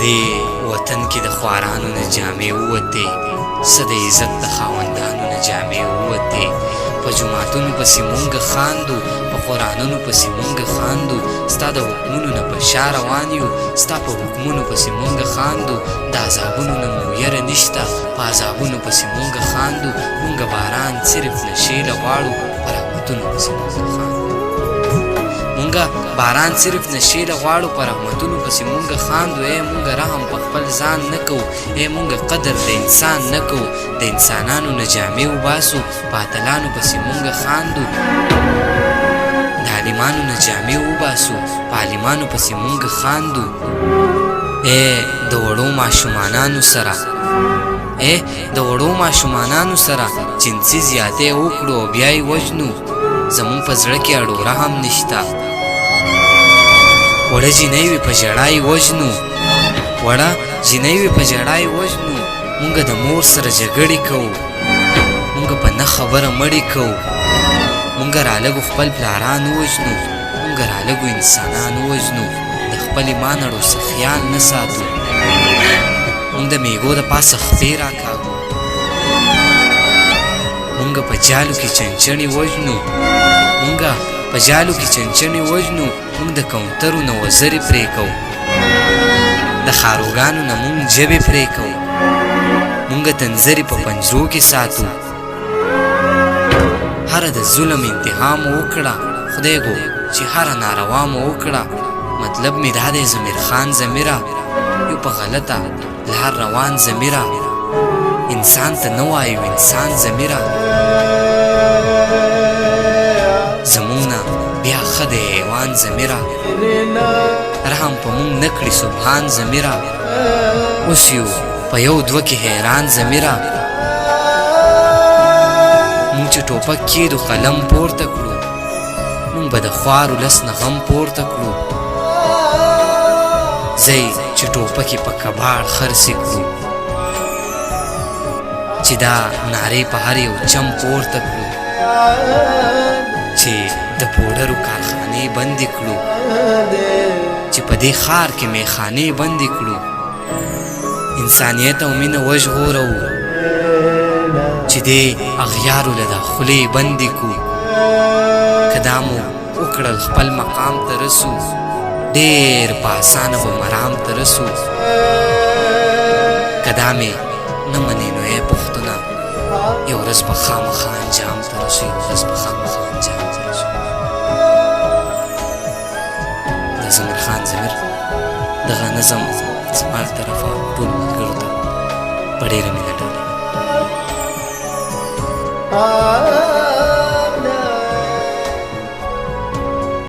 دې وطن کې د خوارانو نه جامې ووتې، څه د عزت د خاوندانو نه جامې ووتې. په جوماتونو پسې مونږ خاندو، په قرآنونو پسې مونږ خاندو، ستا د حکمونو نه په شا روان یو، ستا په حکمونو پسې مونږ خاندو. د عذابونو نه مو یره نشته، په عذابونو پسې مونږ خاندو. مونږ باران صرف له شیله غواړو، په رحمتونو پسې مونږ خاندو. مونږه باران صرف نشیله غواړو، په رحمتونو پسې مونږ خاندو. ای مونږه رحم په خپل ځان نه کوو، ای مونږه قدر د انسان نه کوو. د انسانانو نه جامې وباسو، په اتلانو پسې مونږ خاندو. د عالمانو نه جامې وباسو، په عالمانو پسې مونږ خاندو. ای د وړو ماشومانانو سره، ای د وړو ماشومانانو سره جنسي زیاتې وکړو او بیا یې وژنو. زمونږ په زړه کې اړوره هم نشته. وړه جینۍ وي په ژړا یې وژنو، وړه جینۍ وي په ژړا یې وژنو. مونږه د مور سره جګړې کوو، مونږه په نه خبره مړې کوو. مونږه رالګو خپل پلاران ووژنو، مونږه رالګو انسانان ووژنو. د خپل ایمان اړو څه خیال نه ساتو. مونږ د میږو د پاسه خپې راکاږو، مونږه په جالو کې چنچڼې وژنو، مونږه په جالو کې چنچڼې وژنو. مونږ د کونترو نه وزرې پرې کوو، د خاروګانو نه مونږ ژبې پرې کوو. مونږه تنظرې په پنجرو کې ساتو. هره د ظلم انتها مو وکړه، خدای گو چې هره ناروا مو وکړه. مطلب مې دا دی ضمیر خان ضمیره، یو په غلطه لار روان ضمیره. انسان ته نه وایو انسان ضمیره، زمونږ نه بیا ښه د حیوان ضمیره. رحم په مونږ نه کړي سبحان ضمیره. اوس یو په یو دوه کې حیران ضمیره. مونږ چې ټوپک کېدو قلم پورته کړو، مونږ به د خوارو لس نه غم پورته کړو. ځئ چې ټوپکې په کباړ خرڅې کړو، چې دا نارې په هر یو چم پورته کړو. چې د پوډرو کارخانې بندې کړو، چې په دې ښار کې میخانې بندې کړو. انسانیت او مینه وژغورو، چې دې اغیارو له دا خولې بندې کړو. که دا مو وکړل خپل مقام ته رسو، ډېر په اسانه به مرام ته رسو. که دا مې نه منې نو ای پښتونه، یو ورځ به خامخا انجام ته رسو، یو ورځ به خامخا انجام ته رسو. د ضمیر خان ضمیر دغه نظم زما له طرفه ټولو ملګرو ته په ډېره مینه ډالۍ.